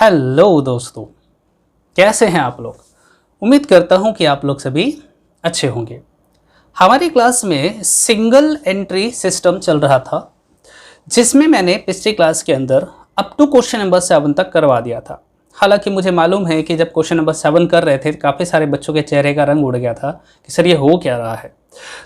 Hello दोस्तों, कैसे हैं आप लोग। उम्मीद करता हूं कि आप लोग सभी अच्छे होंगे। हमारी क्लास में सिंगल एंट्री सिस्टम चल रहा था, जिसमें मैंने पिछली क्लास के अंदर अप टू क्वेश्चन नंबर 7 तक करवा दिया था। हालांकि मुझे मालूम है कि जब क्वेश्चन नंबर 7 कर रहे थे, काफ़ी सारे बच्चों के चेहरे का रंग उड़ गया था कि सर ये हो क्या रहा है।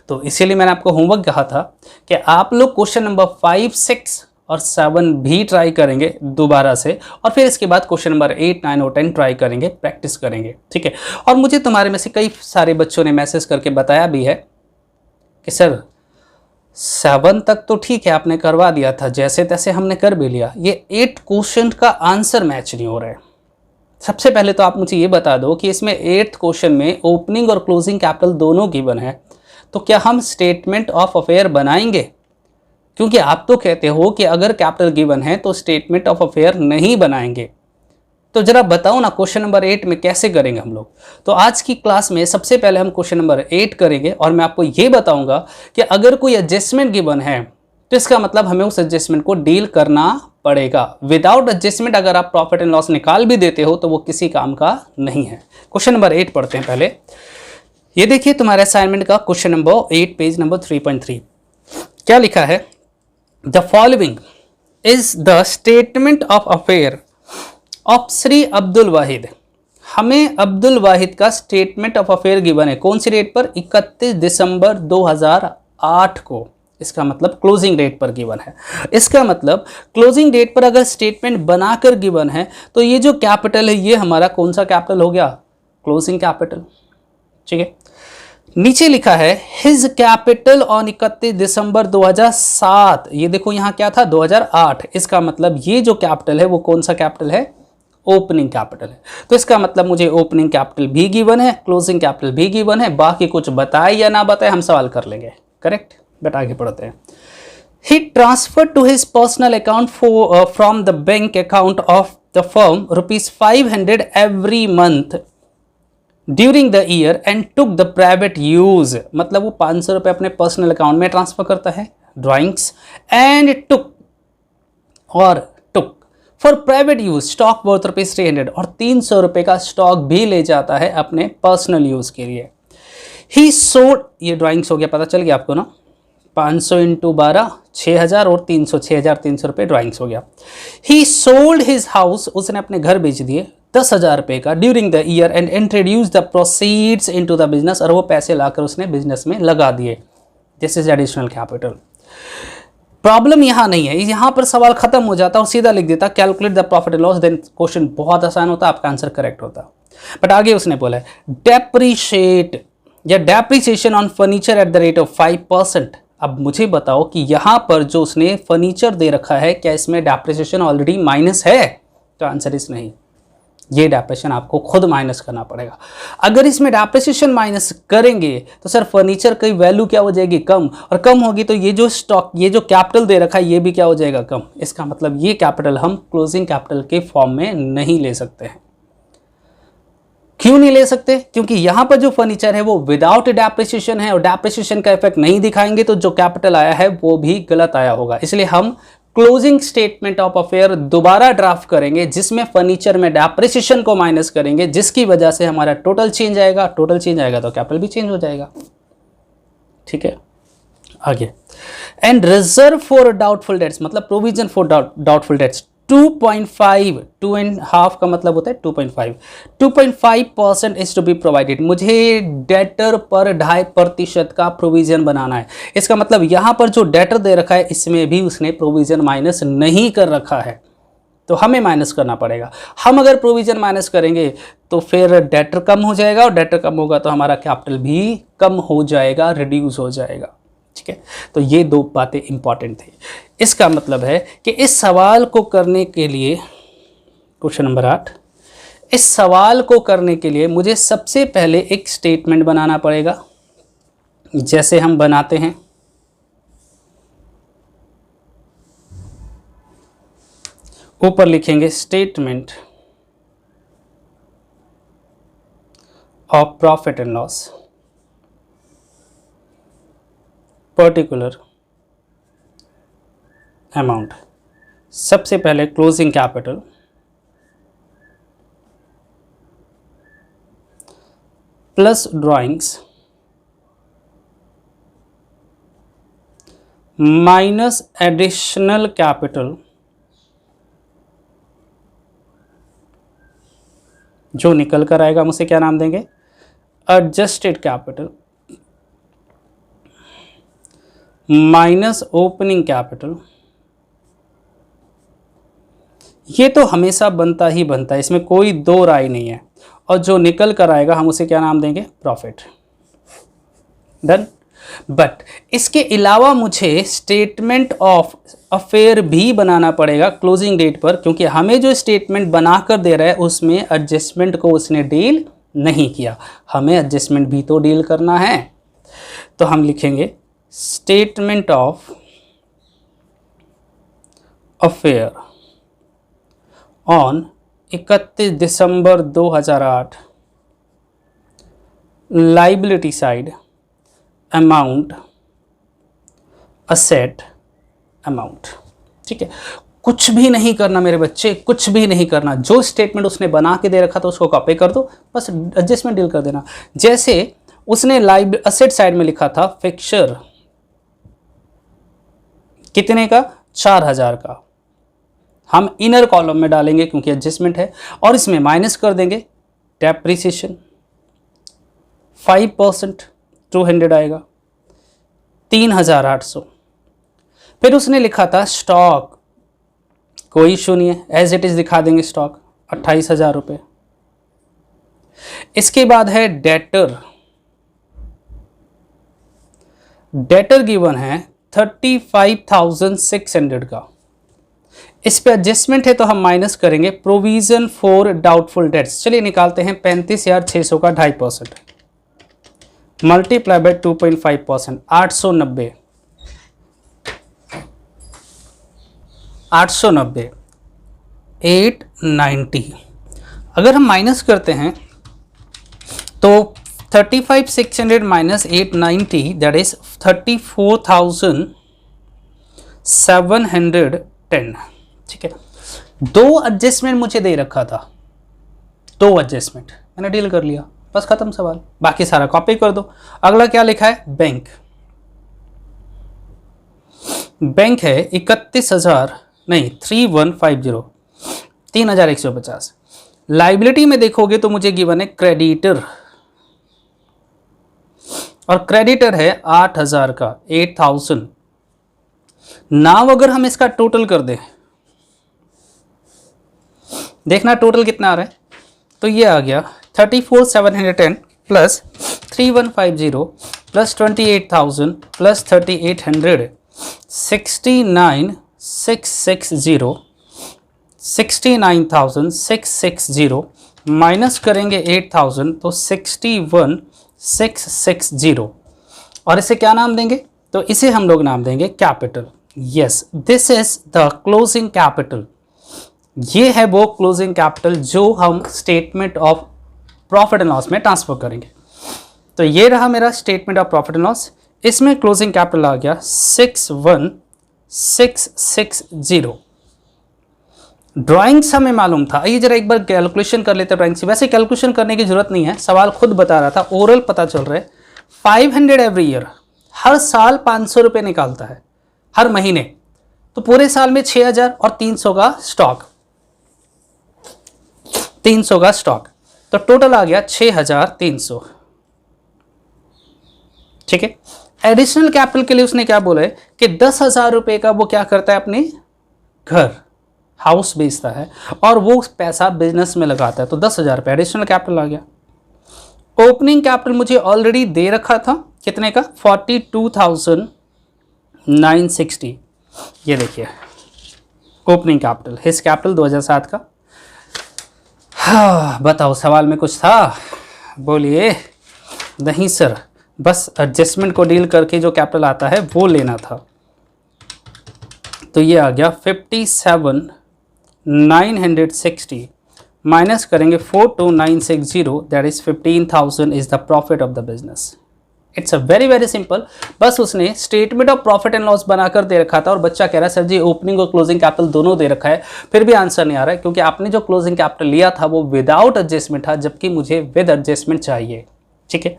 तो इसीलिए मैंने आपको होमवर्क कहा था कि आप लोग क्वेश्चन नंबर 5, 6 और 7 भी ट्राई करेंगे दोबारा से, और फिर इसके बाद क्वेश्चन नंबर 8, 9 और 10 ट्राई करेंगे, प्रैक्टिस करेंगे, ठीक है। और मुझे तुम्हारे में से कई सारे बच्चों ने मैसेज करके बताया भी है कि सर 7 तक तो ठीक है, आपने करवा दिया था, जैसे तैसे हमने कर भी लिया, ये 8 क्वेश्चन का आंसर मैच नहीं हो रहा है। सबसे पहले तो आप मुझे ये बता दो कि इसमें 8th क्वेश्चन में ओपनिंग और क्लोजिंग कैपिटल दोनों गिवन है, तो क्या हम स्टेटमेंट ऑफ अफेयर बनाएंगे? क्योंकि आप तो कहते हो कि अगर कैपिटल गिवन है तो स्टेटमेंट ऑफ अफेयर नहीं बनाएंगे। तो जरा बताओ ना, क्वेश्चन नंबर 8 में कैसे करेंगे हम लोग। तो आज की क्लास में सबसे पहले हम क्वेश्चन नंबर 8 करेंगे, और मैं आपको ये बताऊंगा कि अगर कोई एडजस्टमेंट गिवन है तो इसका मतलब हमें उस एडजस्टमेंट को डील करना पड़ेगा। विदाउट एडजस्टमेंट अगर आप प्रॉफिट एंड लॉस निकाल भी देते हो तो वो किसी काम का नहीं है। क्वेश्चन नंबर 8 पढ़ते हैं पहले। ये देखिए तुम्हारे असाइनमेंट का क्वेश्चन नंबर 8, पेज नंबर 3.3। क्या लिखा है? The following is the statement of affair of Shri Abdul Wahid. हमें अब्दुल वाहिद का स्टेटमेंट ऑफ अफेयर गिवन है। कौन सी डेट पर? 31 दिसंबर 2008 को। इसका मतलब क्लोजिंग डेट पर गिवन है। इसका मतलब क्लोजिंग डेट पर अगर स्टेटमेंट बनाकर गिवन है तो ये जो कैपिटल है ये हमारा कौन सा कैपिटल हो गया? क्लोजिंग कैपिटल, ठीक है। नीचे लिखा है हिज कैपिटल ऑन 31 दिसंबर 2007। ये देखो यहाँ क्या था? 2008। इसका मतलब ये जो कैपिटल है वो कौन सा कैपिटल है? ओपनिंग कैपिटल है। तो इसका मतलब मुझे ओपनिंग कैपिटल भी गिवन है, क्लोजिंग कैपिटल भी गिवन है, बाकी कुछ बताए या ना बताए हम सवाल कर लेंगे। करेक्ट। बट आगे पढ़ते हैं। He transferred to his personal account from the bank account of the firm ₹500 every month during the year and took the private use। मतलब वो 500 रुपये अपने पर्सनल अकाउंट में ट्रांसफर करता है, drawings, and took for private use stock worth ₹300, और 300 रुपये का स्टॉक भी ले जाता है अपने पर्सनल यूज के लिए। ही सोल्ड, ये ड्राइंग्स हो गया, पता चल गया आपको ना। 500 इंटू 12 6000, और 300 6300 रुपये ड्राइंग्स हो गया। ही सोल्ड हिज हाउस, उसने अपने घर बेच दिए 10,000 रुपये का during the year and introduce the proceeds into the business, और वो पैसे लाकर उसने बिजनेस में लगा दिए। This is additional capital. Problem यहाँ नहीं है, यहाँ पर सवाल खत्म हो जाता और सीधा लिख देता calculate the profit and loss, then question बहुत आसान होता, आपका आंसर करेक्ट होता। बट आगे उसने बोला है डेप्रीशिएट या depreciation on furniture at the rate of 5%। अब मुझे बताओ कि यहाँ पर जो उसने फर्नीचर दे रखा है, क्या इसमें डेप्रीसिएशन ऑलरेडी माइनस है? तो आंसर इज नहीं, ये डेप्रिसिएशन आपको खुद माइनस करना पड़ेगा। अगर इसमें डेप्रिसिएशन माइनस करेंगे तो सर फर्नीचर की वैल्यू क्या हो जाएगी? कम, और कम होगी तो ये जो स्टॉक, ये जो कैपिटल दे रखा है ये भी क्या हो जाएगा? कम। इसका मतलब ये कैपिटल हम क्लोजिंग कैपिटल के फॉर्म में नहीं ले सकते हैं। क्यों नहीं ले सकते? क्योंकि यहां पर जो फर्नीचर है वो विदाउट डेप्रिसिएशन है, और डेप्रिसिएशन का इफेक्ट नहीं दिखाएंगे तो जो कैपिटल आया है वो भी गलत आया होगा। इसलिए हम क्लोजिंग स्टेटमेंट ऑफ अफेयर दोबारा ड्राफ्ट करेंगे, जिसमें फर्नीचर में डेप्रिसिएशन को माइनस करेंगे, जिसकी वजह से हमारा टोटल चेंज आएगा। टोटल चेंज आएगा तो कैपिटल भी चेंज हो जाएगा, ठीक है। आगे, and reserve for doubtful dates, मतलब प्रोविजन फॉर डाउटफुल डेट्स 2.5, 2.5 का मतलब होता है 2.5% इज टू बी प्रोवाइडेड। मुझे डेटर पर 2.5% का प्रोविजन बनाना है। इसका मतलब यहां पर जो डेटर दे रखा है इसमें भी उसने प्रोविजन माइनस नहीं कर रखा है, तो हमें माइनस करना पड़ेगा। हम अगर प्रोविजन माइनस करेंगे तो फिर डेटर कम हो जाएगा, और डेटर कम होगा तो हमारा कैपिटल भी कम हो जाएगा, रिड्यूस हो जाएगा, ठीक है। तो ये दो बातें इंपॉर्टेंट थी। इसका मतलब है कि इस सवाल को करने के लिए, क्वेश्चन नंबर 8, इस सवाल को करने के लिए मुझे सबसे पहले एक स्टेटमेंट बनाना पड़ेगा, जैसे हम बनाते हैं। ऊपर लिखेंगे statement of profit and loss particular amount. सबसे पहले closing capital plus drawings minus additional capital जो निकल कर आएगा हम उसे क्या नाम देंगे, adjusted capital minus opening capital. ये तो हमेशा बनता ही बनता है, इसमें कोई दो राय नहीं है। और जो निकल कर आएगा हम उसे क्या नाम देंगे, प्रॉफिट। डन। बट इसके अलावा मुझे स्टेटमेंट ऑफ अफेयर भी बनाना पड़ेगा क्लोजिंग डेट पर, क्योंकि हमें जो स्टेटमेंट बनाकर दे रहा है उसमें एडजस्टमेंट को उसने डील नहीं किया, हमें एडजस्टमेंट भी तो डील करना है। तो हम लिखेंगे statement of affair on 31 December 2008, liability side amount, asset amount. ठीक है, कुछ भी नहीं करना मेरे बच्चे, कुछ भी नहीं करना। जो स्टेटमेंट उसने बना के दे रखा था उसको कॉपी कर दो, बस एडजस्टमेंट डील कर देना। जैसे उसने असेट साइड में लिखा था फिक्सचर कितने का, 4000 का, हम इनर कॉलम में डालेंगे क्योंकि एडजस्टमेंट है, और इसमें माइनस कर देंगे डेप्रिसिएशन 5%, 200 आएगा, 3800। फिर उसने लिखा था स्टॉक, कोई इशू नहीं है, एज इट इज दिखा देंगे स्टॉक 28,000 रुपये। इसके बाद है डेटर, डेटर गिवन है 35,600 का, इस पे एडजस्टमेंट है तो हम माइनस करेंगे प्रोविजन फॉर डाउटफुल डेट्स। चलिए निकालते हैं 35,600 का 2.5% मल्टीप्लाई बाय 2.5%, 890, 890। अगर हम माइनस करते हैं तो 35,600 माइनस 890 दैट इज 34,710। ठीक है, दो एडजस्टमेंट मुझे दे रखा था, दो एडजस्टमेंट मैंने डील कर लिया, बस खत्म सवाल, बाकी सारा कॉपी कर दो। अगला क्या लिखा है, बैंक। बैंक है 3150 लाइबिलिटी में देखोगे तो मुझे गिवन है क्रेडिटर, और क्रेडिटर है 8,000 का, 8,000। नाउ अगर हम इसका टोटल कर दें, देखना टोटल कितना आ रहा है, तो ये आ गया 34,710 प्लस 3150 प्लस 28,000 प्लस 3,800, 69,660, 69,660 माइनस करेंगे 8,000 तो 61,660, और इसे क्या नाम देंगे, तो इसे हम लोग नाम देंगे capital. Yes, this is the closing capital. ये है वो क्लोजिंग कैपिटल जो हम statement of profit and loss में ट्रांसफर करेंगे। तो ये रहा मेरा statement of profit and loss, इसमें क्लोजिंग कैपिटल आ गया 61,660। ड्राइंग्स हमें मालूम था, आइए जरा एक बार कैलकुलेशन कर लेते हैं ड्राइंग्स की। वैसे कैलकुलेशन करने की जरूरत नहीं है, सवाल खुद बता रहा था, ओरल पता चल रहा है। 500 एवरी ईयर, हर साल 500 रुपये निकालता है हर महीने, तो पूरे साल में 6,000 और 300 का स्टॉक, 300 का स्टॉक, तो टोटल आ गया 6,300। ठीक है, एडिशनल कैपिटल के लिए उसने क्या बोला है कि 10,000 रुपये का वो क्या करता है, अपने घर हाउस बेचता है और वो पैसा बिजनेस में लगाता है, तो 10,000 रुपये एडिशनल कैपिटल आ गया। ओपनिंग कैपिटल मुझे ऑलरेडी दे रखा था, कितने का, 42,960। ये देखिए ओपनिंग कैपिटल, हिज कैपिटल 2007 का। हाँ बताओ, सवाल में कुछ था, बोलिए। नहीं सर, बस एडजस्टमेंट को डील करके जो कैपिटल आता है वो लेना था। तो ये आ गया 57,960 माइनस करेंगे 42,960, that is 15,000 is the profit of the business. It's a very very simple. बस उसने statement of profit and loss बनाकर दे रखा था और बच्चा कह रहा है सर जी ओपनिंग और क्लोजिंग कैपिटल दोनों दे रखा है, फिर भी आंसर नहीं आ रहा है, क्योंकि आपने जो क्लोजिंग कैपिटल लिया था वो विदाउट एडजस्टमेंट था, जबकि मुझे विद एडजस्टमेंट चाहिए। ठीक है,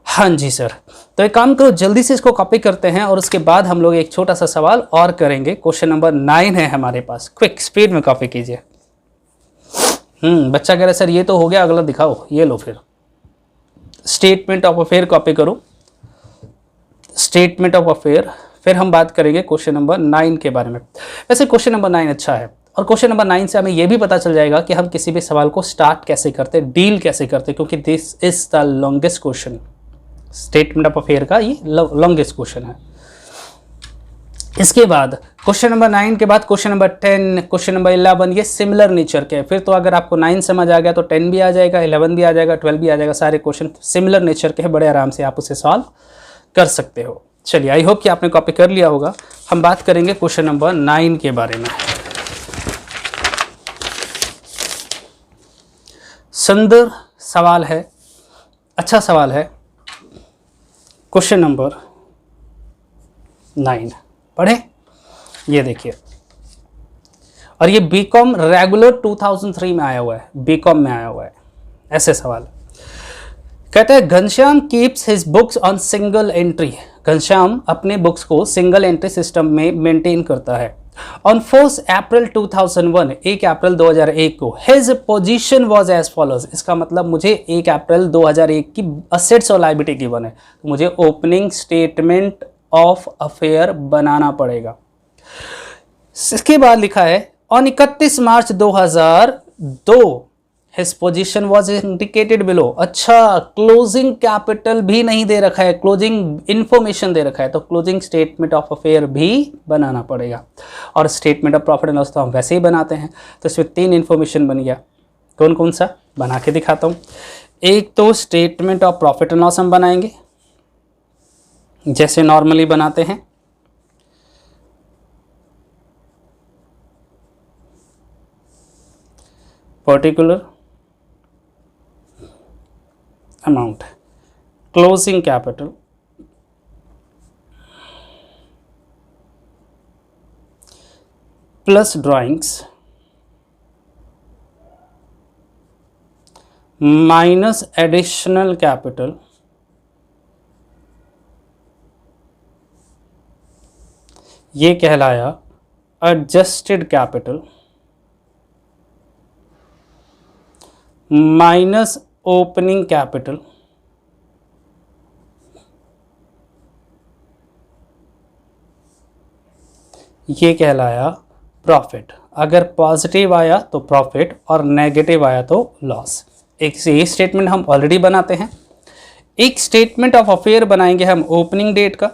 हाँ जी सर। तो एक काम करो, जल्दी से इसको कॉपी करते हैं और उसके बाद हम लोग एक छोटा सा सवाल और करेंगे। क्वेश्चन नंबर 9 है हमारे पास, क्विक स्पीड में कॉपी कीजिए। बच्चा कह रहा है सर ये तो हो गया, अगला दिखाओ। ये लो फिर, स्टेटमेंट ऑफ अफेयर कॉपी करो, स्टेटमेंट ऑफ अफेयर। फिर हम बात करेंगे क्वेश्चन नंबर 9 के बारे में। वैसे क्वेश्चन नंबर 9 अच्छा है, और क्वेश्चन नंबर 9 से हमें यह भी पता चल जाएगा कि हम किसी भी सवाल को स्टार्ट कैसे करते, डील कैसे करते, क्योंकि this is the longest question. Statement of affair का ये लॉन्गेस्ट क्वेश्चन है। इसके बाद क्वेश्चन नंबर 9 के बाद क्वेश्चन नंबर 10, क्वेश्चन नंबर 11, ये सिमिलर नेचर के हैं। फिर तो अगर आपको 9 समझ आ गया तो 10 भी आ जाएगा, 11 भी आ जाएगा, 12 भी आ जाएगा। सारे क्वेश्चन सिमिलर नेचर के हैं, बड़े आराम से आप उसे सॉल्व कर सकते हो। चलिए, आई होप कि आपने कॉपी कर लिया होगा। हम बात करेंगे क्वेश्चन नंबर 9 के बारे में। सुंदर सवाल है, अच्छा सवाल है। क्वेश्चन नंबर 9 पढ़े, ये देखिए। और ये बीकॉम रेगुलर 2003 में आया हुआ है, बीकॉम में आया हुआ है। ऐसे सवाल कहते हैं, Ghanshyam keeps his books on single entry. Ghanshyam अपने बुक्स को सिंगल एंट्री सिस्टम में मेंटेन करता है। ऑन 4 अप्रैल 2001, 1 अप्रैल 2001 को his position was as follows. इसका मतलब मुझे 1 अप्रैल 2001 की असेट्स और लायबिलिटी गिवन है, तो मुझे ओपनिंग स्टेटमेंट ऑफ अफेयर बनाना पड़ेगा। इसके बाद लिखा है, on 31 March 2002 his position was indicated below. अच्छा, क्लोजिंग कैपिटल भी नहीं दे रखा है, क्लोजिंग इंफॉर्मेशन दे रखा है, तो क्लोजिंग स्टेटमेंट ऑफ अफेयर भी बनाना पड़ेगा। और statement of profit and loss तो हम वैसे ही बनाते हैं, तो इसमें 3 इंफॉर्मेशन बन गया। कौन कौन सा बना के दिखाता हूँ। एक तो statement of profit and loss हम बनाएंगे जैसे नॉर्मली बनाते हैं। Particular amount, closing capital, plus drawings minus additional capital ये कहलाया adjusted capital minus opening capital ये कहलाया प्रॉफिट। अगर पॉजिटिव आया तो प्रॉफिट और नेगेटिव आया तो लॉस। एक ये स्टेटमेंट हम ऑलरेडी बनाते हैं। एक स्टेटमेंट ऑफ अफेयर बनाएंगे हम ओपनिंग डेट का।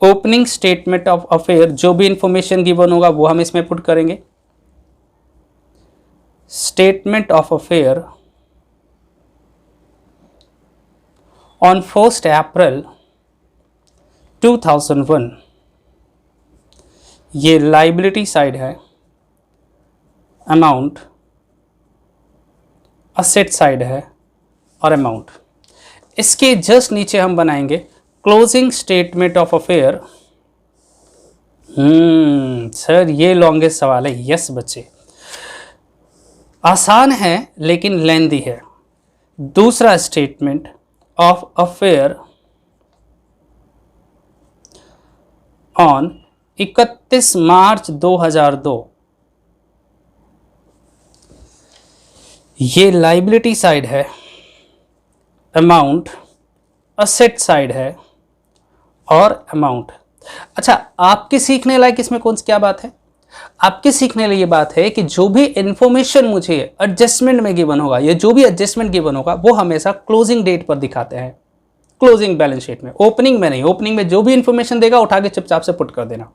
ओपनिंग स्टेटमेंट ऑफ अफेयर जो भी इंफॉर्मेशन गिवन होगा वो हम इसमें पुट करेंगे। स्टेटमेंट ऑफ अफेयर ऑन 1 अप्रैल 2001 ये लाइबिलिटी साइड है, अमाउंट असेट साइड है और अमाउंट। इसके जस्ट नीचे हम बनाएंगे closing statement of affair. Sir ये लॉन्गेस्ट सवाल है। यस बच्चे, आसान है लेकिन लेंदी है। दूसरा स्टेटमेंट ऑफ अफेयर ऑन 31 मार्च 2002 ये लाइबिलिटी साइड है, अमाउंट असेट साइड है और अमाउंट। अच्छा, आपके सीखने लायक इसमें कौन सी क्या बात है? आपके सीखने लिए ये बात है कि जो भी इंफॉर्मेशन मुझे एडजस्टमेंट में गिवन होगा, ये जो भी एडजस्टमेंट गिवन होगा वो हमेशा क्लोजिंग डेट पर दिखाते हैं, क्लोजिंग बैलेंस शीट में, ओपनिंग में नहीं। ओपनिंग में जो भी इंफॉर्मेशन देगा उठा के चुपचाप से पुट कर देना।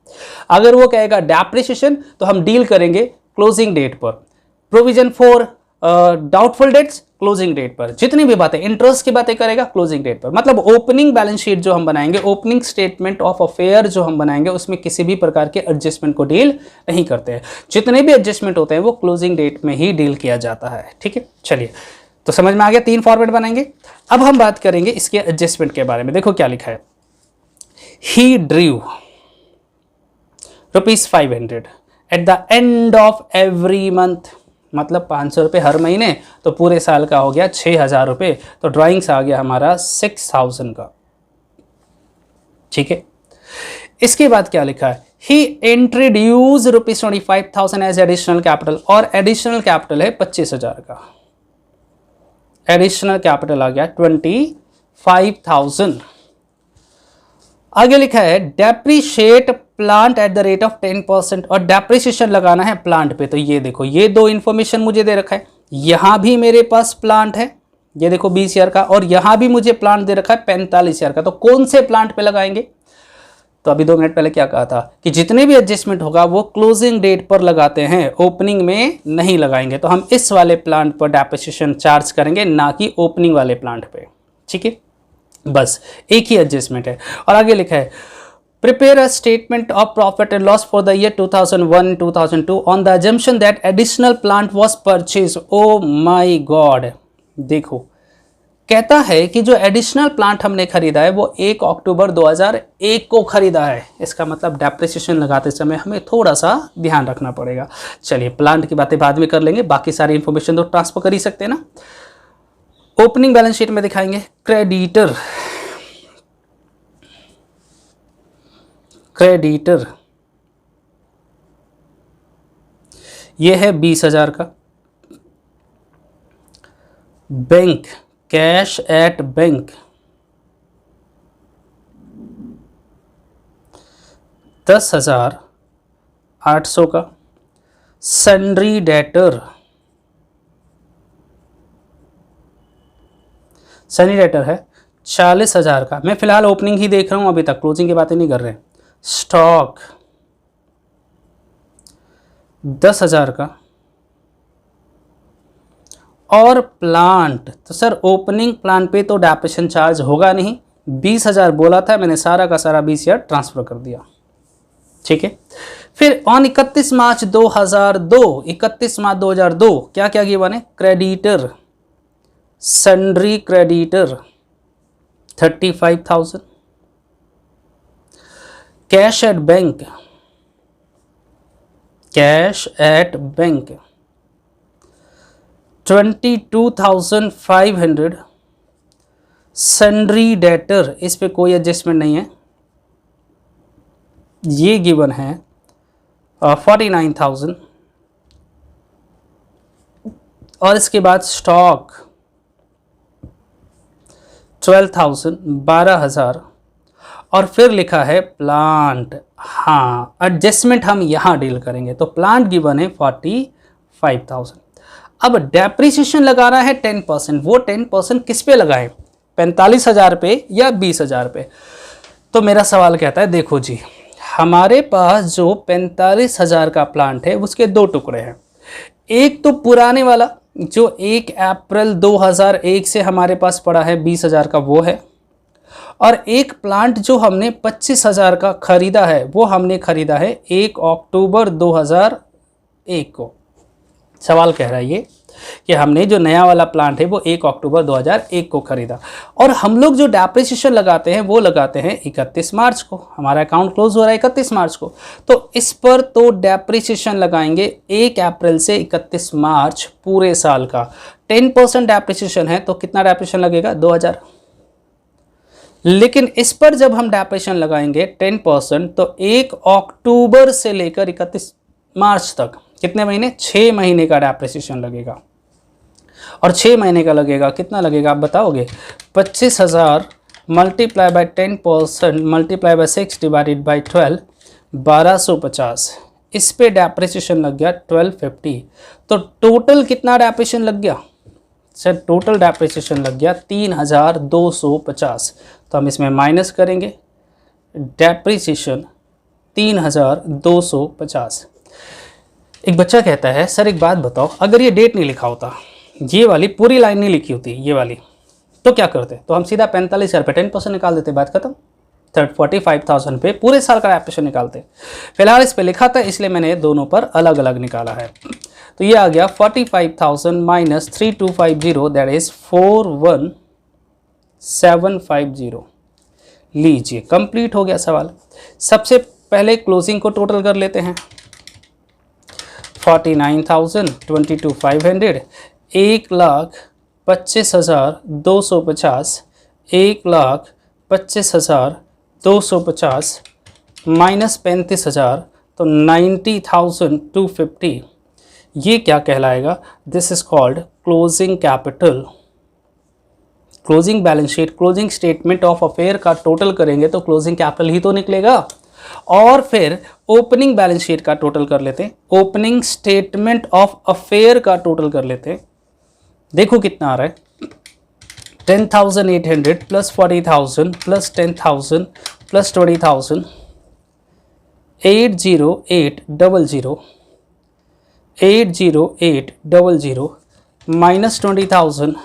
अगर वो कहेगा डेप्रिसिएशन तो हम डील करेंगे क्लोजिंग डेट पर। Provision for doubtful debts closing date पर। जितनी भी बातें, इंटरेस्ट की बातें करेगा क्लोजिंग डेट पर। मतलब ओपनिंग बैलेंस शीट जो हम बनाएंगे, ओपनिंग स्टेटमेंट ऑफ अफेयर जो हम बनाएंगे, उसमें किसी भी प्रकार के एडजस्टमेंट को डील नहीं करते हैं। जितने भी एडजस्टमेंट होते हैं वो क्लोजिंग डेट में ही डील किया जाता है। ठीक है, चलिए तो समझ में आ गया। 3 फॉर्मेट बनाएंगे। अब हम बात करेंगे इसके एडजस्टमेंट के बारे में। देखो क्या लिखा है, he drew ₹500 at the end of every month. मतलब 500 रुपये हर महीने, तो पूरे साल का हो गया 6,000 रुपये। तो ड्राइंग्स आ गया हमारा 6,000 का। ठीक है, इसके बाद क्या लिखा है, ही इंट्रोड्यूस ₹25,000 एज एडिशनल कैपिटल, और एडिशनल कैपिटल है 25,000 का। एडिशनल कैपिटल आ गया 25,000। आगे लिखा है depreciate plant at the rate of 10%, और डेप्रीशिएशन लगाना है प्लांट पे। तो ये देखो, ये दो इंफॉर्मेशन मुझे दे रखा है, यहां भी मेरे पास प्लांट है, ये देखो 20,000 का, और यहां भी मुझे प्लांट दे रखा है 45,000 का। तो कौन से प्लांट पे लगाएंगे? तो अभी 2 मिनट पहले क्या कहा था कि जितने भी एडजस्टमेंट होगा वो क्लोजिंग डेट पर लगाते हैं, ओपनिंग में नहीं लगाएंगे। तो हम इस वाले प्लांट पर डेप्रिसिएशन चार्ज करेंगे, ना कि ओपनिंग वाले प्लांट पे। ठीक है, बस एक ही एडजस्टमेंट है। और आगे लिखा है prepare a statement of profit and loss for the year 2001-2002 on the assumption that additional plant was purchase. Oh my God, देखो कहता है कि जो एडिशनल प्लांट हमने खरीदा है वो 1 अक्टूबर 2001 को खरीदा है। इसका मतलब डेप्रिसिएशन लगाते समय हमें थोड़ा सा ध्यान रखना पड़ेगा। चलिए, प्लांट की बातें बाद में कर लेंगे, बाकी सारी इंफॉर्मेशन तो ट्रांसफर कर ही सकते हैं ना। ओपनिंग बैलेंस शीट में दिखाएंगे क्रेडिटर, क्रेडिटर ये है 20,000 का। बैंक, कैश एट बैंक 10,800 का। सन्ड्री डेटर, सनी डेटर है 40,000 का। मैं फिलहाल ओपनिंग ही देख रहा हूं, अभी तक क्लोजिंग की बातें नहीं कर रहे। स्टॉक 10,000 का। और प्लांट, तो सर ओपनिंग प्लांट पे तो डेप्रिसिएशन चार्ज होगा नहीं, 20,000 बोला था, मैंने सारा का सारा 20,000 ट्रांसफर कर दिया। ठीक है, फिर ऑन 31 मार्च 2002, 31 मार्च 2002 क्या क्या गिवन है? Creditor, sundry creditor 35,000। Cash at bank, cash at bank 22,500। Sundry debtor, इस पे कोई एडजस्टमेंट नहीं है, ये गिवन है 49,000। और इसके बाद स्टॉक 12,000, 12,000। और फिर लिखा है प्लांट, हाँ एडजस्टमेंट हम यहाँ डील करेंगे, तो प्लांट गिवन है 45,000। अब डेप्रिसिएशन लगाना है 10%, वो 10% किस पे लगाएं? 45,000 पे या 20,000 पे? तो मेरा सवाल कहता है देखो जी, हमारे पास जो 45,000 का प्लांट है उसके 2 टुकड़े हैं। एक तो पुराने वाला जो 1 अप्रैल 2001 से हमारे पास पड़ा है 20,000 का, वो है। और एक प्लांट जो हमने 25,000 का खरीदा है, वो हमने खरीदा है 1 अक्टूबर 2001 को। सवाल कह रहा है ये कि हमने जो नया वाला प्लांट है वो 1 अक्टूबर 2001 को खरीदा, और हम लोग जो डेप्रिसिएशन लगाते हैं वो लगाते हैं 31 मार्च को। हमारा अकाउंट क्लोज हो रहा है 31 मार्च को, तो इस पर तो डेप्रिसिएशन लगाएंगे 1 अप्रैल से 31 मार्च पूरे साल का। 10% डेप्रिसिएशन है तो कितना डेप्रिसिएशन लगेगा? 2,000। लेकिन इस पर जब हम डेप्रिसिएशन लगाएंगे 10%, तो 1 अक्टूबर से लेकर 31 मार्च तक कितने महीने? 6 महीने का डेप्रिसिएशन लगेगा। और 6 महीने का लगेगा, कितना लगेगा आप बताओगे? 25,000 multiply by 10% multiply by 6 divided by 12, 1250। इस पे डेप्रिसिएशन लग गया 1250। तो टोटल कितना डेप्रिसिएशन लग गया सर? टोटल डेप्रिसिएशन लग गया 3,250। तो हम इसमें माइनस करेंगे, डेप्रिसिएशन 3,250। एक बच्चा कहता है सर एक बात बताओ, अगर ये डेट नहीं लिखा होता, ये वाली पूरी लाइन नहीं लिखी होती ये वाली, तो क्या करते? तो हम सीधा 45,000 पे 10% निकाल देते, बात खत्म। 45,000 पे पूरे साल का डेप्रिसिएशन निकालते। फिलहाल इस पे लिखा था इसलिए मैंने दोनों पर अलग अलग निकाला है। तो ये आ गया 45,000 माइनस 3250, दैट इज 41,750। लीजिए कंप्लीट हो गया सवाल। सबसे पहले क्लोजिंग को टोटल कर लेते हैं। 49,000, 22,500, 1,25,250, 1,25,250 माइनस 35,000 तो 90,250। ये क्या कहलाएगा? This is called closing capital. Closing balance sheet, closing statement of affair का टोटल करेंगे तो क्लोजिंग कैपिटल ही तो निकलेगा। और फिर ओपनिंग बैलेंस शीट का टोटल कर लेते हैं, ओपनिंग स्टेटमेंट ऑफ अफेयर का टोटल कर लेते हैं। देखो कितना आ रहा है, 10,800 plus 40,000 plus 10,000 plus 20,000, 80800, 80800 minus 20,000,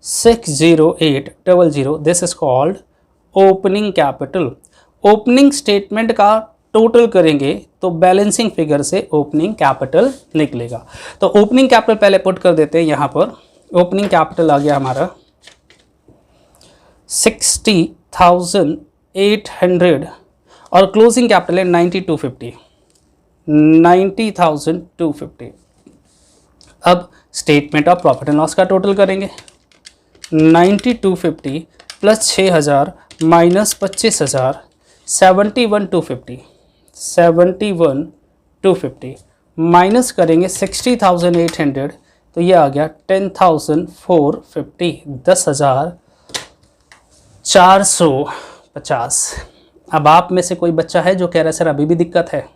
60800। This is called opening capital. Opening statement का टोटल करेंगे तो बैलेंसिंग फिगर से ओपनिंग कैपिटल निकलेगा। तो ओपनिंग कैपिटल पहले पुट कर देते हैं यहाँ पर। ओपनिंग कैपिटल आ गया हमारा 60,800 और क्लोजिंग कैपिटल है 90,250, 90,250। अब statement of profit and loss का टोटल करेंगे, 90,250 प्लस 6,000 माइनस 25,000, 71,250, 71,250 माइनस करेंगे 60,800 तो ये आ गया 10,450, 10,450। अब आप में से कोई बच्चा है जो कह रहा है सर अभी भी दिक्कत है?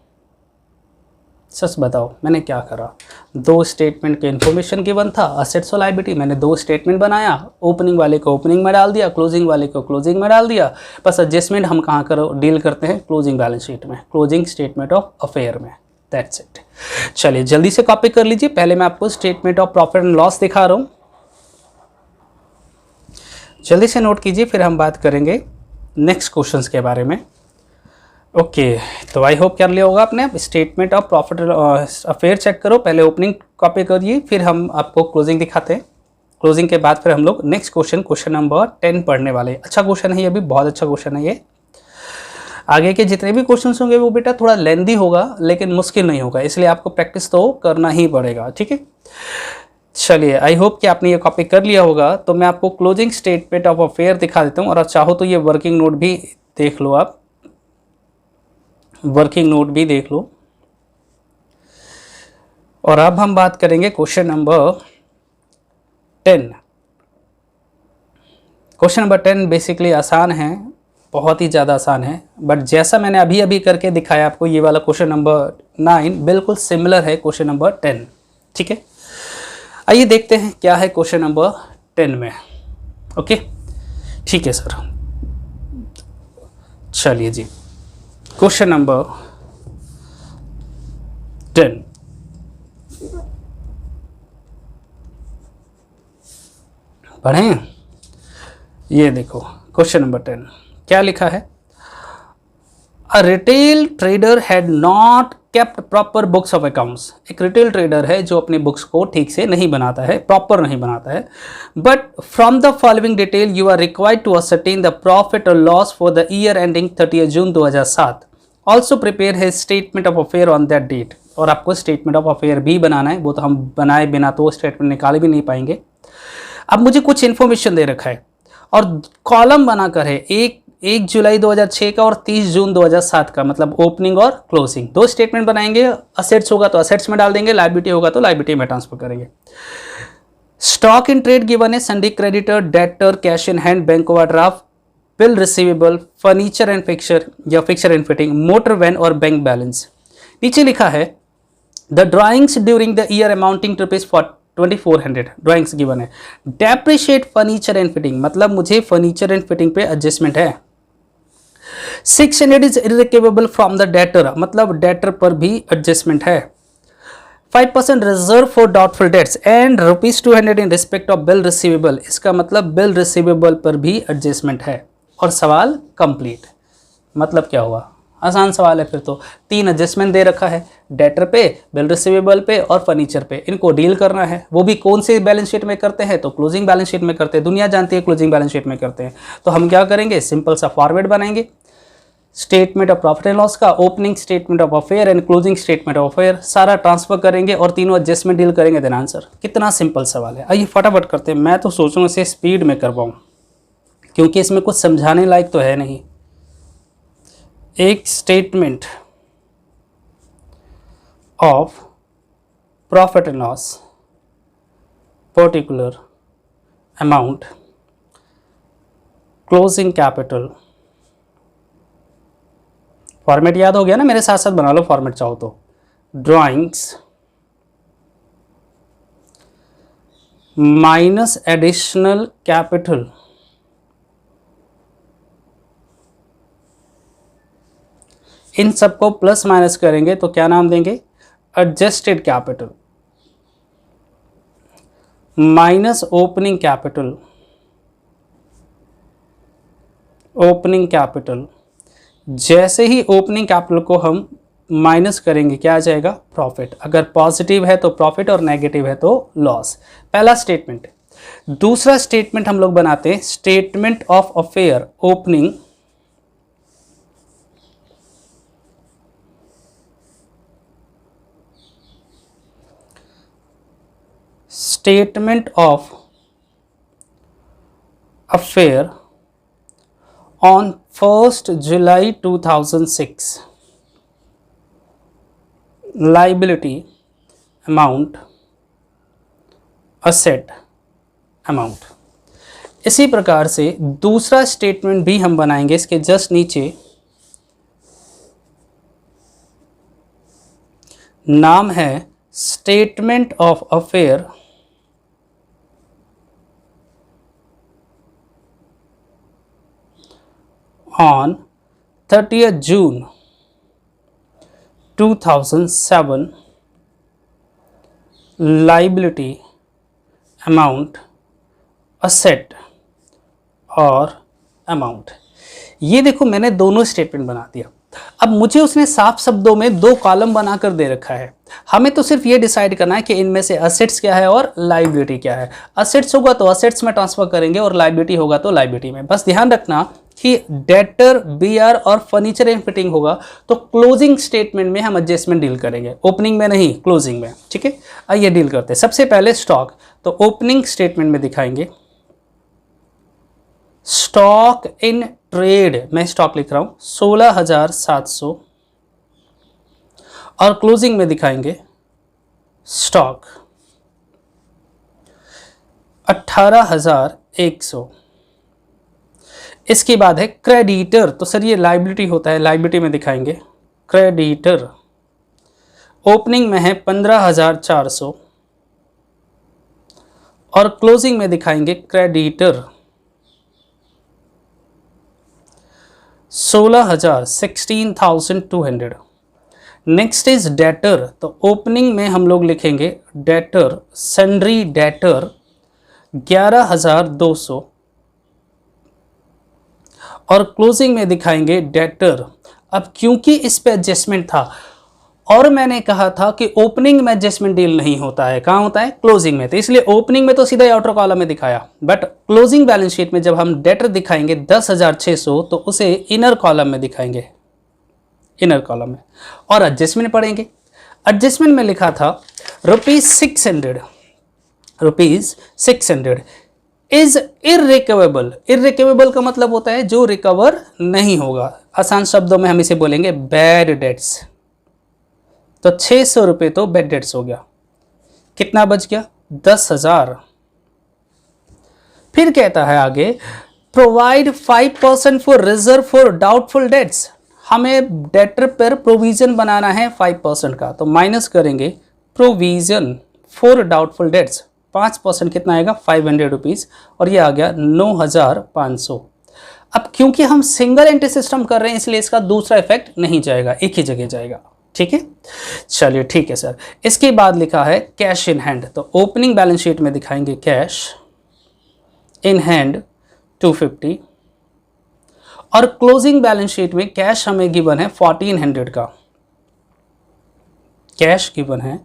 सच बताओ मैंने क्या करा, दो स्टेटमेंट के इन्फॉर्मेशन गिवन था, असेट्स और लायबिलिटी, मैंने दो स्टेटमेंट बनाया, ओपनिंग वाले को ओपनिंग में डाल दिया, क्लोजिंग वाले को क्लोजिंग में डाल दिया। बस एडजस्टमेंट हम कहाँ करो डील करते हैं? क्लोजिंग बैलेंस शीट में, क्लोजिंग स्टेटमेंट ऑफ अफेयर में। That's it. चलिए जल्दी से कॉपी कर लीजिए। पहले मैं आपको statement of profit and loss दिखा रहा हूँ, जल्दी से नोट कीजिए, फिर हम बात करेंगे नेक्स्ट क्वेश्चंस के बारे में। ओके तो आई होप कर लिया होगा आपने। Statement of profit affair check करो, पहले ओपनिंग कॉपी करिए, फिर हम आपको क्लोजिंग दिखाते हैं। क्लोजिंग के बाद फिर हम लोग नेक्स्ट क्वेश्चन नंबर 10 पढ़ने वाले हैं। अच्छा क्वेश्चन है ये भी, बहुत अच्छा क्वेश्चन है ये। आगे के जितने भी क्वेश्चन होंगे वो बेटा थोड़ा लेंदी होगा लेकिन मुश्किल नहीं होगा, इसलिए आपको प्रैक्टिस तो करना ही पड़ेगा, ठीक है। चलिए आई होप कि आपने ये कॉपी कर लिया होगा। तो मैं आपको क्लोजिंग स्टेटमेंट ऑफ अफेयर दिखा देता हूँ, और चाहो तो ये वर्किंग नोट भी देख लो, आप वर्किंग नोट भी देख लो। और अब हम बात करेंगे question number 10। Question number 10 basically आसान है, बहुत ही ज़्यादा आसान है, बट जैसा मैंने अभी अभी करके दिखाया आपको, ये वाला क्वेश्चन नंबर 9 बिल्कुल सिमिलर है क्वेश्चन नंबर 10, ठीक है। आइए देखते हैं क्या है क्वेश्चन नंबर 10 में। ओके ठीक है सर, चलिए जी क्वेश्चन नंबर 10। पढ़ें, ये देखो क्वेश्चन नंबर 10 क्या लिखा है। A retail trader had not kept proper books of accounts. एक रिटेल ट्रेडर है जो अपनी बुक्स को ठीक से नहीं बनाता है, प्रॉपर नहीं बनाता है। But from the following detail you are required to ascertain the profit और loss for the year ending 30 June 2007। Also prepare his statement of affair on that date. और आपको स्टेटमेंट ऑफ अफेयर भी बनाना है, वो तो हम बनाए बिना तो स्टेटमेंट निकाले भी नहीं पाएंगे। अब मुझे कुछ इन्फॉर्मेशन दे रखा है और कॉलम बनाकर है, एक जुलाई 2006 का और 30 जून 2007 का, मतलब ओपनिंग और क्लोजिंग। दो स्टेटमेंट बनाएंगे, असेट्स होगा तो असेट्स में डाल देंगे, लायबिलिटी होगा तो लायबिलिटी में ट्रांसफर करेंगे। स्टॉक इन ट्रेड गिवन है, sundry creditor, debtor, cash in hand, bank overdraft, bill receivable, furniture and fixture या fixture and fitting, motor van और बैंक बैलेंस। नीचे लिखा है the drawings during the year amounting to rupees 2400 drawings given है। Depreciate furniture and fitting, मतलब मुझे furniture and fitting पे adjustment है। 600 is irrecoverable from the debtor, मतलब डेटर पर भी एडजस्टमेंट है। 5% reserve for doubtful dates and ₹200 in respect of bill receivable, इसका मतलब बिल रिसीवेबल पर भी एडजस्टमेंट है। और सवाल कंप्लीट, मतलब क्या हुआ, आसान सवाल है। फिर तो 3 एडजस्टमेंट दे रखा है, डेटर पे, बिल रिसीवेबल पे और फर्नीचर पे। इनको डील करना है, वो भी कौन से बैलेंस शीट में करते हैं, तो क्लोजिंग बैलेंस शीट में करते हैं। दुनिया जानती है क्लोजिंग बैलेंस शीट में करते हैं। तो हम क्या करेंगे, सिंपल सा फॉर्मेट बनाएंगे। Statement of profit and loss का, opening statement of affair and closing statement of affair, सारा ट्रांसफर करेंगे और तीनों एडजस्टमेंट डील करेंगे, देन आंसर। कितना सिंपल सवाल है। आइए फटाफट करते हैं। मैं तो सोच रहा हूँ इसे स्पीड में करवाऊँ क्योंकि इसमें कुछ समझाने लायक तो है नहीं। एक statement of profit and loss, particular amount, closing capital, format याद हो गया ना, मेरे साथ साथ बना लो फॉर्मेट चाहो तो। Drawings minus additional capital in सबको प्लस माइनस करेंगे तो क्या नाम देंगे, adjusted capital minus opening capital, opening capital. जैसे ही ओपनिंग कैपिटल को हम माइनस करेंगे क्या आ जाएगा, प्रॉफिट। अगर पॉजिटिव है तो प्रॉफिट और नेगेटिव है तो लॉस। पहला स्टेटमेंट। दूसरा स्टेटमेंट हम लोग बनाते हैं statement of affair, opening statement of affair on 1st July 2006, liability amount, asset amount। इसी प्रकार से दूसरा स्टेटमेंट भी हम बनाएंगे इसके जस्ट नीचे, नाम है statement of affair on 30th June 2007, liability amount, asset और amount। ये देखो मैंने दोनों स्टेटमेंट बना दिया। अब मुझे उसने साफ शब्दों में दो कॉलम बनाकर दे रखा है। हमें तो सिर्फ ये डिसाइड करना है कि इनमें से असेट्स क्या है और लाइबिलिटी क्या है। असेट्स होगा तो असेट्स में ट्रांसफर करेंगे और लाइबिलिटी होगा तो लाइबिलिटी में। बस ध्यान रखना कि डेटर, बीआर और फर्नीचर एंड फिटिंग होगा तो क्लोजिंग स्टेटमेंट में हम एडजस्टमेंट डील करेंगे, ओपनिंग में नहीं, क्लोजिंग में। ठीक है, आइए डील करते हैं। सबसे पहले स्टॉक, तो ओपनिंग स्टेटमेंट में दिखाएंगे स्टॉक इन ट्रेड, मैं स्टॉक लिख रहा हूं 16,700 और क्लोजिंग में दिखाएंगे स्टॉक 18,100। इसके बाद है क्रेडिटर, तो सर ये लाइबिलिटी होता है, लाइबिलिटी में दिखाएंगे क्रेडिटर, ओपनिंग में है 15,400 और क्लोजिंग में दिखाएंगे क्रेडिटर 16,200। नेक्स्ट इज डेटर, तो ओपनिंग में हम लोग लिखेंगे डेटर, सन्ड्री डेटर 11,200 और क्लोजिंग में दिखाएंगे डेटर। अब क्योंकि इस पे एडजस्टमेंट था और मैंने कहा था कि ओपनिंग में एडजस्टमेंट डील नहीं होता है, कहाँ होता है, क्लोजिंग में, तो इसलिए ओपनिंग में तो सीधा ही आउटर कॉलम में दिखाया, बट क्लोजिंग बैलेंस शीट में जब हम डेटर दिखाएंगे 10,600 तो उसे इनर कॉलम में दिखाएंगे, इनर कॉलम में, और एडजस्टमेंट पढ़ेंगे। एडजस्टमेंट में लिखा था ₹600, ₹600 इज इररिकवेबल। इररिकवेबल का मतलब होता है जो रिकवर नहीं होगा, आसान शब्दों में हम इसे बोलेंगे बैड डेट्स। तो 600 रुपये तो बैड डेट्स हो गया, कितना बच गया, 10,000। फिर कहता है आगे provide 5% for reserve for doubtful dates, हमें डेटर पर प्रोविजन बनाना है 5% का, तो माइनस करेंगे प्रोविजन फॉर डाउटफुल डेट्स, 5% कितना आएगा, 500 रुपीज़, और ये आ गया 9,500। अब क्योंकि हम सिंगल एंट्री सिस्टम कर रहे हैं इसलिए इसका दूसरा इफेक्ट नहीं जाएगा, एक ही जगह जाएगा। ठीक है, चलिए ठीक है सर। इसके बाद लिखा है कैश इन हैंड, तो ओपनिंग बैलेंस शीट में दिखाएंगे कैश इन हैंड 250 और क्लोजिंग बैलेंस शीट में कैश हमें गिवन है 1400 का, कैश गिवन है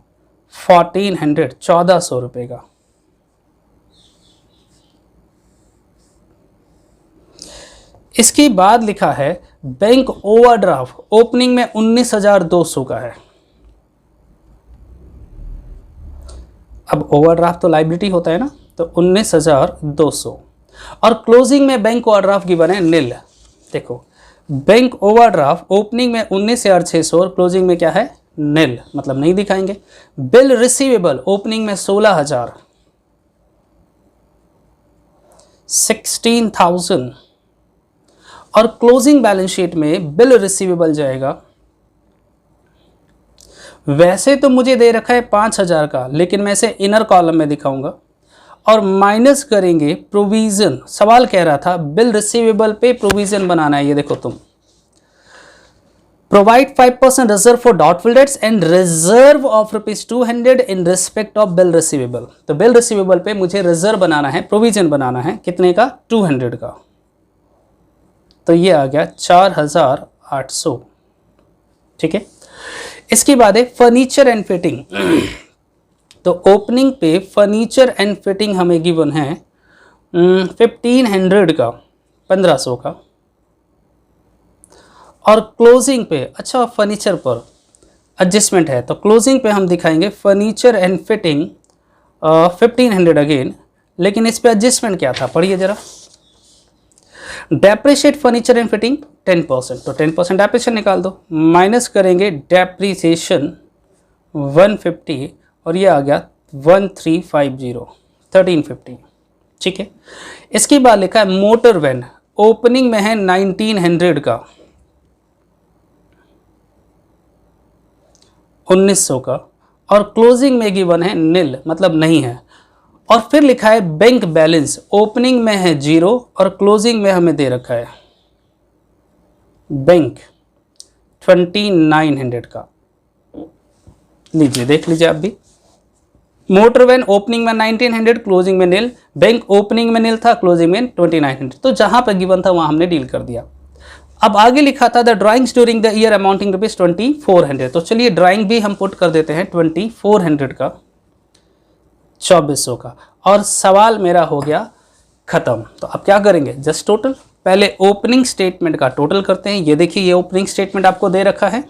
1400, 1400 रुपए का। इसके बाद लिखा है बैंक ओवरड्राफ्ट ओपनिंग में 19,200 का है। अब ओवरड्राफ्ट तो लायबिलिटी होता है ना, तो 19,200 और क्लोजिंग में बैंक ओवरड्राफ्ट गिवन है नील। देखो बैंक ओवरड्राफ्ट ओपनिंग में 19,600 और क्लोजिंग में क्या है नील, मतलब नहीं दिखाएंगे। बिल रिसीवेबल ओपनिंग में 16,000 16,000 और क्लोजिंग बैलेंस शीट में बिल रिसीवेबल जाएगा, वैसे तो मुझे दे रखा है 5,000 का, लेकिन मैं इसे इनर कॉलम में दिखाऊंगा और माइनस करेंगे प्रोविजन। सवाल कह रहा था बिल रिसीवेबल पे प्रोविजन बनाना है। ये देखो तुम, provide 5% reserve for doubtful dates and reserve of ₹200 in respect of bill receivable. तो बिल रिसीवेबल पे मुझे रिजर्व बनाना है, प्रोविजन बनाना है, कितने का 200 का। तो ये आ गया 4,800। ठीक है, इसके बाद है फर्नीचर एंड फिटिंग। तो ओपनिंग पे फर्नीचर एंड फिटिंग हमें गिवन है 1500 का, 1500 का और क्लोजिंग पे, अच्छा फर्नीचर पर एडजस्टमेंट है तो क्लोजिंग पे हम दिखाएंगे फर्नीचर एंड फिटिंग 1500 अगेन, लेकिन इस पे एडजस्टमेंट क्या था पढ़िए जरा। डेप्रिशिएट फर्नीचर एंड फिटिंग 10%, तो 10% डेप्रिशिएशन निकाल दो, माइनस करेंगे डेप्रिसिएशन 150 और ये आ गया 1350 1350। ठीक है, इसके बाद लिखा है मोटर वैन ओपनिंग में है 1900 का, 1900 का और क्लोजिंग में गिवन है नील, मतलब नहीं है। और फिर लिखा है बैंक बैलेंस ओपनिंग में है 0 और क्लोजिंग में हमें दे रखा है बैंक 2900 का। लीजिए देख लीजिए आप भी, मोटर वैन ओपनिंग में 1900, क्लोजिंग में नील, बैंक ओपनिंग में नील था, क्लोजिंग में 2900, तो जहां पर गिवन था वहां हमने डील कर दिया। अब आगे लिखा था the drawings during the year amounting ₹2400, तो चलिए ड्राइंग भी हम पुट कर देते हैं 2400 का, 2400 का और सवाल मेरा हो गया खत्म। तो अब क्या करेंगे, जस्ट टोटल, पहले ओपनिंग स्टेटमेंट का टोटल करते हैं। ये देखिए ये ओपनिंग स्टेटमेंट आपको दे रखा है,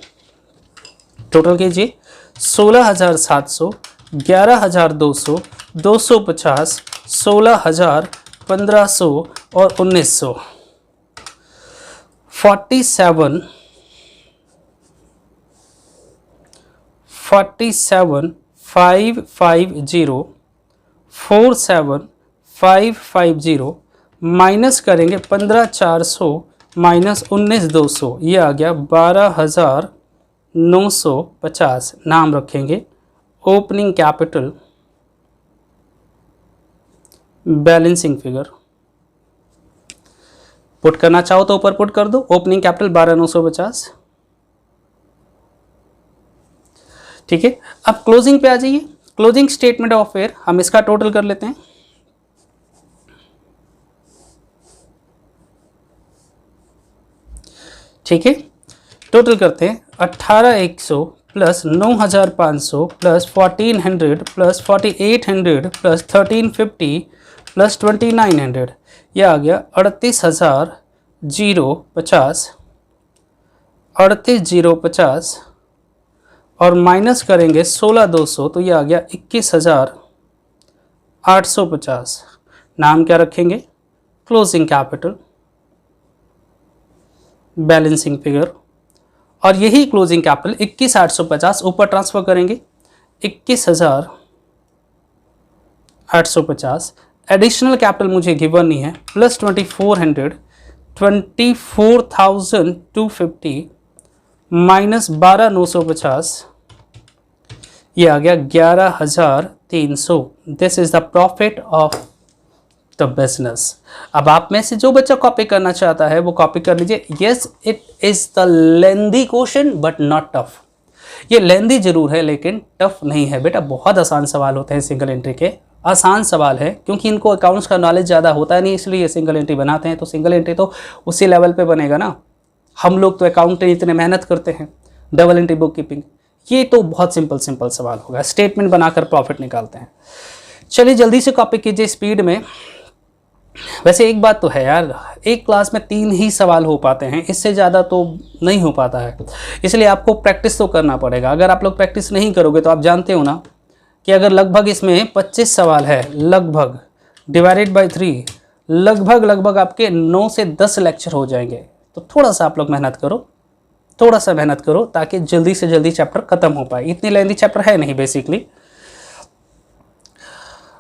टोटल कीजिए 16,700, 11,200, 250, 16,000, 1,500 और 1,900, 47 550 47,550 माइनस करेंगे 15,400 माइनस 19,200, ये आ गया 12,950। नाम रखेंगे opening capital balancing figure. Put करना चाहो तो ऊपर पुट कर दो, ओपनिंग कैपिटल 12,950। ठीक है, अब क्लोजिंग पे आ जाइए, क्लोजिंग स्टेटमेंट ऑफ फेयर हम इसका टोटल कर लेते हैं। ठीक है, टोटल करते हैं 18,100 plus 9,500 plus 1,400 plus 4,800 plus 1,350 plus 2,900, यह आ गया 38,050, 38,050 और माइनस करेंगे 16,200, तो यह आ गया 21,850। नाम क्या रखेंगे, क्लोजिंग कैपिटल बैलेंसिंग फिगर, और यही क्लोजिंग कैपिटल 21,850 ऊपर ट्रांसफर करेंगे 21,850। एडिशनल कैपिटल मुझे गिवन नहीं है, प्लस 2,400, 24,250 माइनस 12,950, ये आ गया 11,300। This is the profit of the business. अब आप में से जो बच्चा कॉपी करना चाहता है वो कॉपी कर लीजिए। Yes, it is the lengthy question but not tough. ये लेंदी जरूर है लेकिन टफ नहीं है बेटा, बहुत आसान सवाल होते हैं सिंगल एंट्री के। आसान सवाल है क्योंकि इनको अकाउंट्स का नॉलेज ज़्यादा होता नहीं, इसलिए ये सिंगल एंट्री बनाते हैं। तो सिंगल एंट्री तो उसी लेवल पे बनेगा ना, हम लोग तो अकाउंट इतने मेहनत करते हैं, डबल एंट्री बुक कीपिंग, ये तो बहुत सिंपल सवाल होगा। स्टेटमेंट बनाकर प्रॉफिट निकालते हैं। चलिए जल्दी से कॉपी कीजिए स्पीड में। वैसे एक बात तो है यार, एक क्लास में 3 ही सवाल हो पाते हैं, इससे ज़्यादा तो नहीं हो पाता है, इसलिए आपको प्रैक्टिस तो करना पड़ेगा। अगर आप लोग प्रैक्टिस नहीं करोगे तो आप जानते हो ना कि अगर लगभग इसमें 25 सवाल है, लगभग डिवाइडेड बाय 3, लगभग आपके 9 से 10 लेक्चर हो जाएंगे। तो थोड़ा सा आप लोग मेहनत करो, थोड़ा सा मेहनत करो, ताकि जल्दी से जल्दी चैप्टर ख़त्म हो पाए। इतनी लेंथी चैप्टर है नहीं बेसिकली।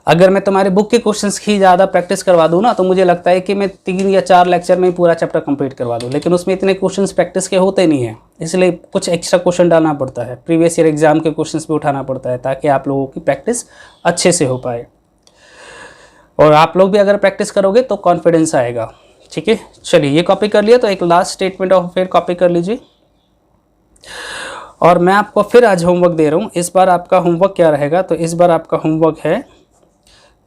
अगर मैं तुम्हारे बुक के क्वेश्चंस की ज़्यादा प्रैक्टिस करवा दूँ ना, तो मुझे लगता है कि मैं 3 या 4 लेक्चर में पूरा चैप्टर कंप्लीट करवा दूँ, लेकिन उसमें इतने क्वेश्चंस प्रैक्टिस के होते नहीं हैं, इसलिए कुछ एक्स्ट्रा क्वेश्चन डालना पड़ता है, प्रीवियस ईयर एग्जाम के क्वेश्चंस भी उठाना पड़ता है, ताकि आप लोगों की प्रैक्टिस अच्छे से हो पाए। और आप लोग भी अगर प्रैक्टिस करोगे तो कॉन्फिडेंस आएगा। ठीक है, चलिए ये कॉपी कर लिया, तो एक last statement of affair copy कर लीजिए। और मैं आपको फिर आज होमवर्क दे रहा हूँ। इस बार आपका होमवर्क क्या रहेगा, तो इस बार आपका होमवर्क है,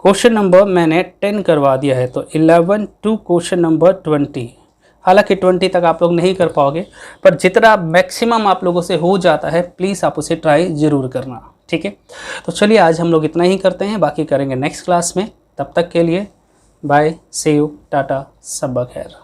क्वेश्चन नंबर मैंने 10 करवा दिया है, तो 11 टू क्वेश्चन नंबर 20। हालांकि 20 तक आप लोग नहीं कर पाओगे, पर जितना मैक्सिमम आप लोगों से हो जाता है प्लीज़ आप उसे ट्राई ज़रूर करना। ठीक है, तो चलिए आज हम लोग इतना ही करते हैं, बाकी करेंगे नेक्स्ट क्लास में। तब तक के लिए बाय, सी यू, टाटा, सब खैर।